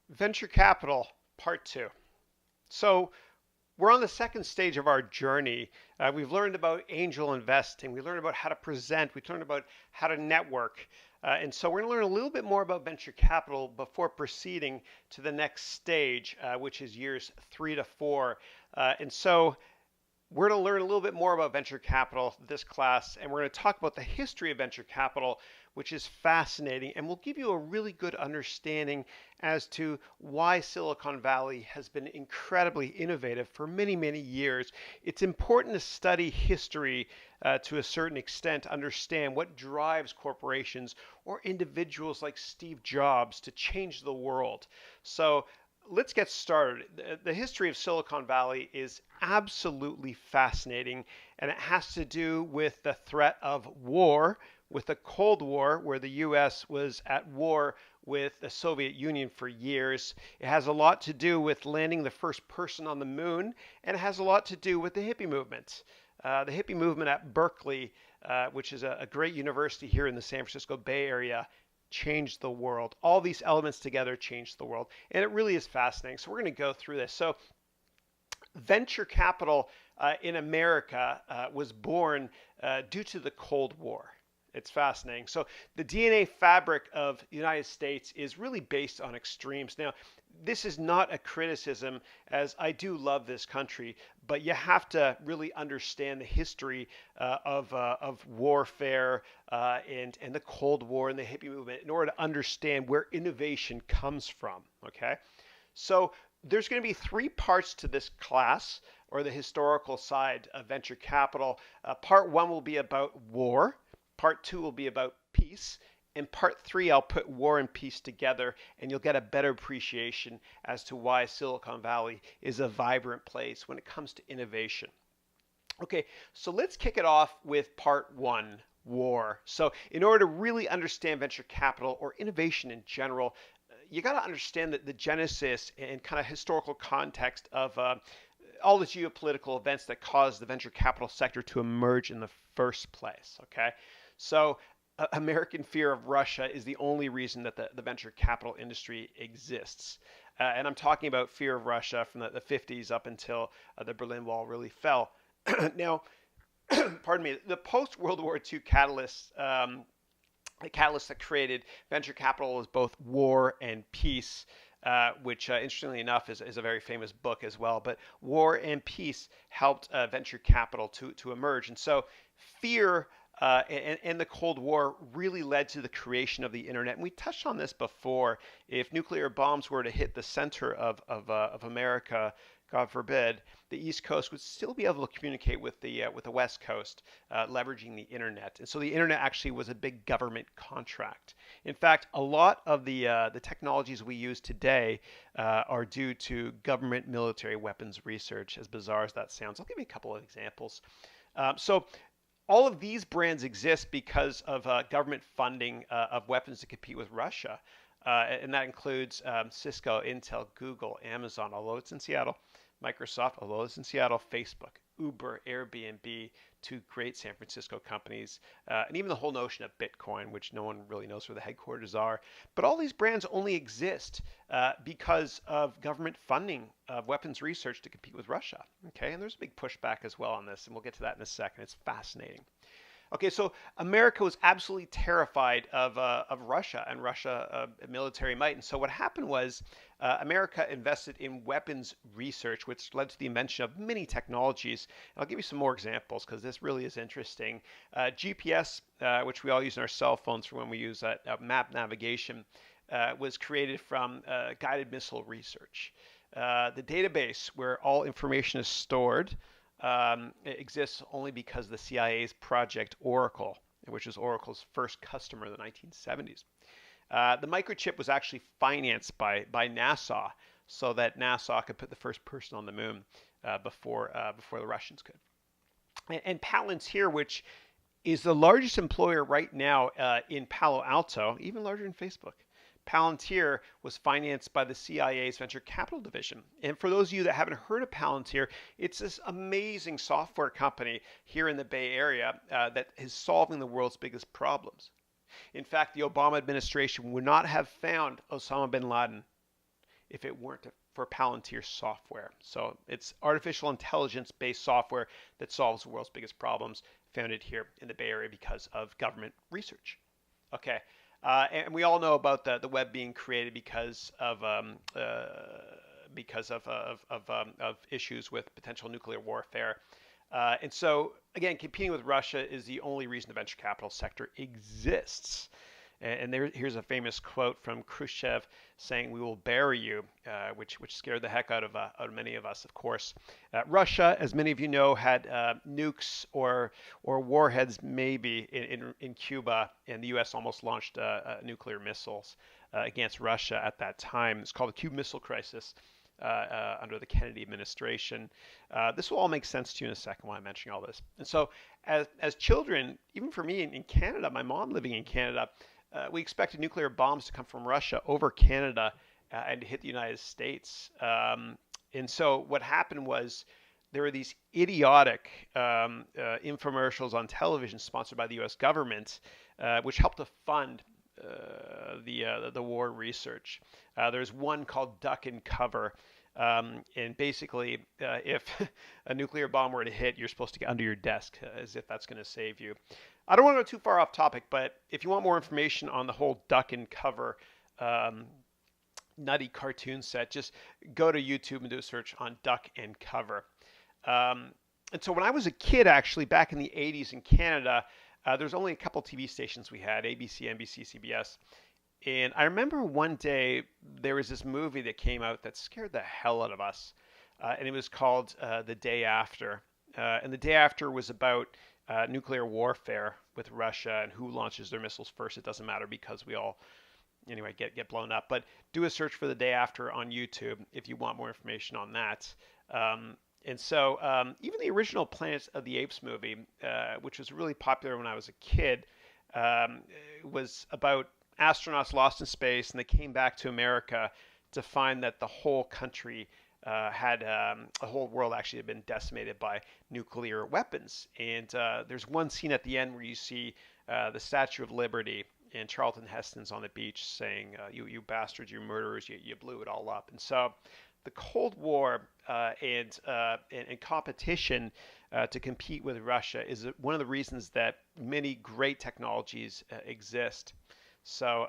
Venture capital, part two. So, we're on the second stage of our journey. We've learned about angel investing. We learned about how to present. We learned about how to network. And so, we're going to learn a little bit more about venture capital before proceeding to the next stage, which is years 3 to 4. And so, we're going to learn a little bit more about venture capital this class, and we're going to talk about the history of venture capital, which is fascinating, and we'll give you a really good understanding as to why Silicon Valley has been incredibly innovative for many, many years. It's important to study history to a certain extent, to understand what drives corporations or individuals like Steve Jobs to change the world. So let's get started. The history of Silicon Valley is absolutely fascinating, and it has to do with the threat of war, with the Cold War, where the US was at war with the Soviet Union for years. It has a lot to do with landing the first person on the moon, and it has a lot to do with the hippie movement. The hippie movement at Berkeley, which is a great university here in the San Francisco Bay Area, changed the world. All these elements together changed the world. And it really is fascinating. So we're going to go through this. So venture capital in America was born due to the Cold War. It's fascinating. So the DNA fabric of the United States is really based on extremes. Now, this is not a criticism, as I do love this country, but you have to really understand the history of warfare and the Cold War and the hippie movement in order to understand where innovation comes from. Okay, so there's going to be three parts to this class, or the historical side of venture capital. Part one will be about war. Part two will be about peace. In part three, I'll put war and peace together, and you'll get a better appreciation as to why Silicon Valley is a vibrant place when it comes to innovation. Okay, so let's kick it off with part one, war. So, in order to really understand venture capital or innovation in general, you got to understand that the genesis and kind of historical context of all the geopolitical events that caused the venture capital sector to emerge in the first place. Okay, so American fear of Russia is the only reason that the venture capital industry exists. And I'm talking about fear of Russia from the 50s up until the Berlin Wall really fell. Now, pardon me, the post World War II catalysts, the catalyst that created venture capital is both war and peace, which interestingly enough is a very famous book as well. But war and peace helped venture capital to emerge. And so fear and the Cold War really led to the creation of the internet. And we touched on this before. If nuclear bombs were to hit the center of America, God forbid, the East Coast would still be able to communicate with the West Coast, leveraging the internet. And so the internet actually was a big government contract. In fact, a lot of the technologies we use today are due to government military weapons research, as bizarre as that sounds. I'll give you a couple of examples. So all of these brands exist because of government funding of weapons to compete with Russia. And that includes Cisco, Intel, Google, Amazon, although it's in Seattle, Microsoft, although it's in Seattle, Facebook, Uber, Airbnb, two great San Francisco companies, and even the whole notion of Bitcoin, which no one really knows where the headquarters are. But all these brands only exist because of government funding of weapons research to compete with Russia. Okay, and there's a big pushback as well on this, and we'll get to that in a second. It's fascinating. Okay, so America was absolutely terrified of Russia and Russia military might. And so what happened was America invested in weapons research, which led to the invention of many technologies. And I'll give you some more examples because this really is interesting. GPS, which we all use in our cell phones for when we use map navigation, was created from guided missile research. The database where all information is stored it exists only because of the CIA's Project Oracle, which was Oracle's first customer in the 1970s. The microchip was actually financed by NASA so that NASA could put the first person on the moon before the Russians could. And Palantir, which is the largest employer right now in Palo Alto, even larger than Facebook. Palantir was financed by the CIA's venture capital division. And for those of you that haven't heard of Palantir, it's this amazing software company here in the Bay Area that is solving the world's biggest problems. In fact, the Obama administration would not have found Osama bin Laden if it weren't for Palantir software. So it's artificial intelligence-based software that solves the world's biggest problems, founded here in the Bay Area because of government research. Okay, and we all know about the web being created because of issues with potential nuclear warfare. And so, again, competing with Russia is the only reason the venture capital sector exists. And here's a famous quote from Khrushchev saying, "We will bury you," which scared the heck out of many of us, of course. Russia, as many of you know, had nukes or warheads maybe in Cuba, and the U.S. almost launched nuclear missiles against Russia at that time. It's called the Cuban Missile Crisis. Under the Kennedy administration. This will all make sense to you in a second while I'm mentioning all this. And so as children, even for me in Canada, my mom living in Canada, we expected nuclear bombs to come from Russia over Canada and to hit the United States. And so what happened was there were these idiotic infomercials on television sponsored by the U.S. government, which helped to fund the war research. There's one called Duck and Cover, and basically, if a nuclear bomb were to hit, you're supposed to get under your desk, as if that's going to save you. I don't want to go too far off topic, but if you want more information on the whole Duck and Cover nutty cartoon set, just go to YouTube and do a search on Duck and Cover. And so when I was a kid, actually, back in the 80s in Canada, there's only a couple TV stations we had, ABC, NBC, CBS. And I remember one day there was this movie that came out that scared the hell out of us. And it was called The Day After. And The Day After was about nuclear warfare with Russia and who launches their missiles first. It doesn't matter because we all, anyway, get blown up. But do a search for The Day After on YouTube if you want more information on that. And so even the original Planet of the Apes movie, which was really popular when I was a kid, was about astronauts lost in space, and they came back to America to find that the whole country the whole world actually had been decimated by nuclear weapons. And there's one scene at the end where you see the Statue of Liberty, and Charlton Heston's on the beach saying, you bastards, you murderers, you blew it all up. And so the Cold War and competition to compete with Russia is one of the reasons that many great technologies exist. So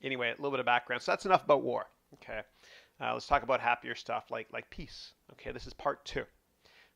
anyway, a little bit of background. So that's enough about war. Okay, let's talk about happier stuff like peace. Okay, this is part 2.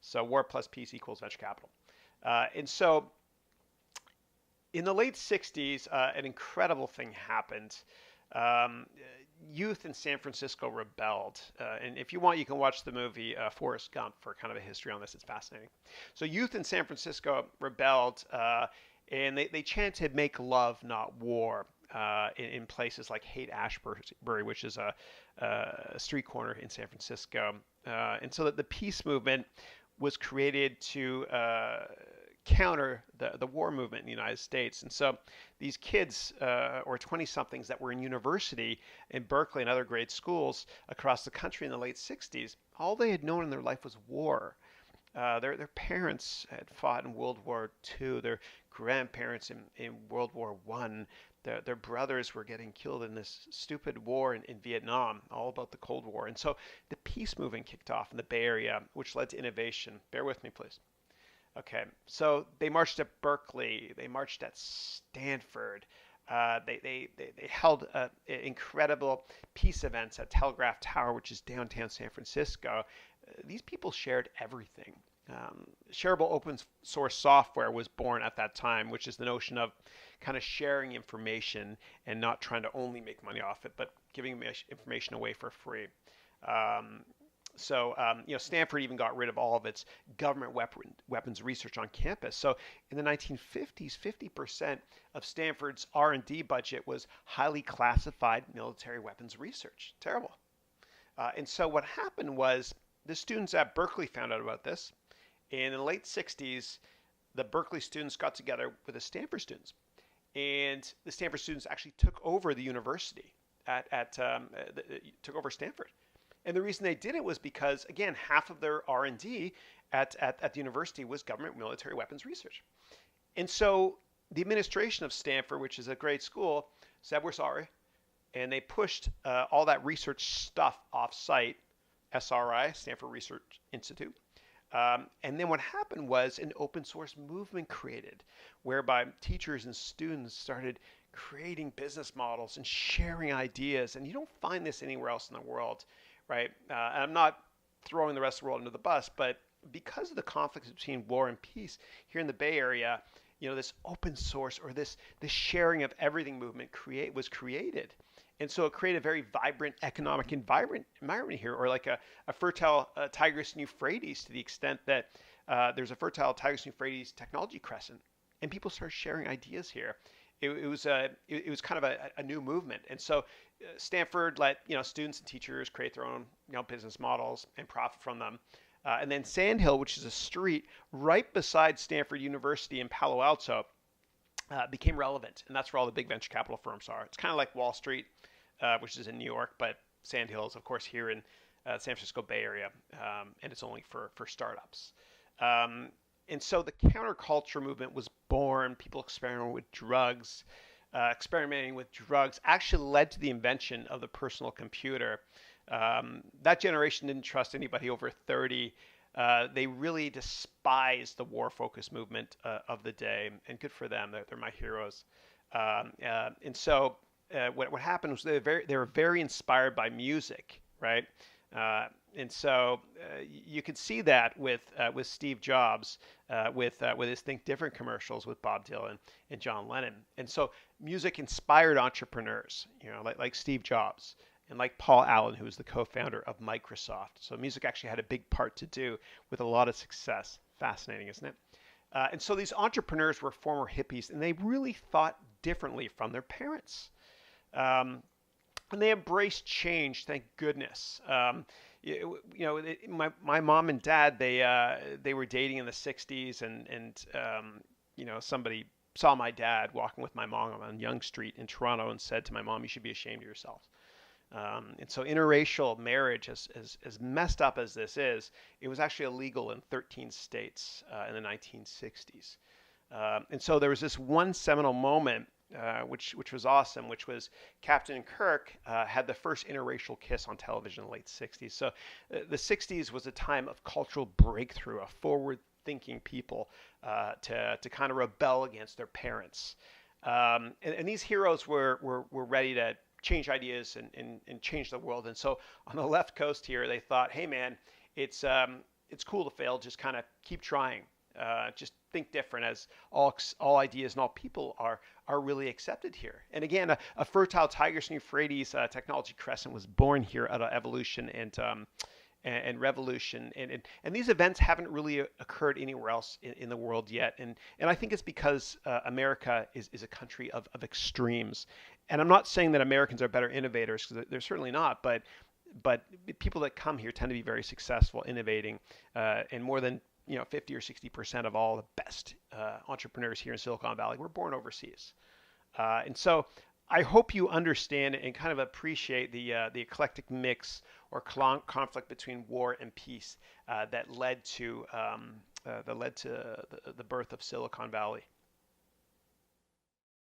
So war plus peace equals venture capital. And so in the late 60s, an incredible thing happened. Youth in San Francisco rebelled. And if you want, you can watch the movie Forrest Gump for kind of a history on this. It's fascinating. So youth in San Francisco rebelled, and they chanted, "Make love, not war," in places like Haight-Ashbury, which is a street corner in San Francisco. And so that the peace movement was created to counter the war movement in the United States. And so these kids, or 20-somethings that were in university in Berkeley and other great schools across the country in the late 60s, all they had known in their life was war. Their parents had fought in World War II, their grandparents in World War I. Their brothers were getting killed in this stupid war in Vietnam, all about the Cold War. And so the peace movement kicked off in the Bay Area, which led to innovation. Bear with me, please. Okay, so they marched at Berkeley, they marched at Stanford, they held incredible peace events at Telegraph Tower, which is downtown San Francisco. These people shared everything. Shareable open source software was born at that time, which is the notion of kind of sharing information and not trying to only make money off it, but giving information away for free. So Stanford even got rid of all of its government weapons research on campus. So in the 1950s, 50% of Stanford's R&D budget was highly classified military weapons research. Terrible. And so what happened was the students at Berkeley found out about this. And in the late 60s, the Berkeley students got together with the Stanford students. And the Stanford students actually took over the university, took over Stanford. And the reason they did it was because, again, half of their R&D at the university was government military weapons research. And so the administration of Stanford, which is a great school, said, "We're sorry. and they pushed all that research stuff off-site, SRI, Stanford Research Institute. And then what happened was an open source movement created, whereby teachers and students started creating business models and sharing ideas. And you don't find this anywhere else in the world, right? And I'm not throwing the rest of the world under the bus, but because of the conflicts between war and peace here in the Bay Area, this open source or this sharing of everything movement was created. And so it created a very vibrant economic environment here, or like a fertile Tigris and Euphrates, to the extent that there's a fertile Tigris and Euphrates technology crescent, and people started sharing ideas here. It was kind of a new movement, and so Stanford let students and teachers create their own business models and profit from them. And then Sandhill, which is a street right beside Stanford University in Palo Alto, became relevant, and that's where all the big venture capital firms are. It's kind of like Wall Street, which is in New York, but Sandhill is, of course, here in San Francisco Bay Area, and it's only for startups. And so the counterculture movement was born. People experimenting with drugs. Experimenting with drugs actually led to the invention of the personal computer. That generation didn't trust anybody over 30. They really despised the war-focused movement of the day, and good for them. They're my heroes. And so what happened was they were very inspired by music, right? And so you could see that with Steve Jobs, with his Think Different commercials with Bob Dylan and John Lennon. And so music inspired entrepreneurs, like Steve Jobs and like Paul Allen, who was the co-founder of Microsoft. So music actually had a big part to do with a lot of success. Fascinating, isn't it? And so these entrepreneurs were former hippies, and they really thought differently from their parents. And they embraced change, thank goodness. My mom and dad, they were dating in the 60s, and somebody saw my dad walking with my mom on Yonge Street in Toronto and said to my mom, "You should be ashamed of yourself." And so interracial marriage, as messed up as this is, it was actually illegal in 13 states in the 1960s. And so there was this one seminal moment, which was awesome, which was Captain Kirk had the first interracial kiss on television in the late 60s. So the 60s was a time of cultural breakthrough, a forward-thinking people to kind of rebel against their parents. And these heroes were ready to change ideas and change the world. And so on the left coast here, they thought, hey man, it's cool to fail. Just kind of keep trying. Just think different, as all ideas and all people are really accepted here. And again, a fertile Tigris and Euphrates technology crescent was born here out of evolution and revolution. And these events haven't really occurred anywhere else in the world yet. And I think it's because America is a country of extremes. And I'm not saying that Americans are better innovators, because they're certainly not, but people that come here tend to be very successful innovating, and more than 50 or 60% of all the best entrepreneurs here in Silicon Valley were born overseas. And so I hope you understand and kind of appreciate the eclectic mix or conflict between war and peace that led to the birth of Silicon Valley.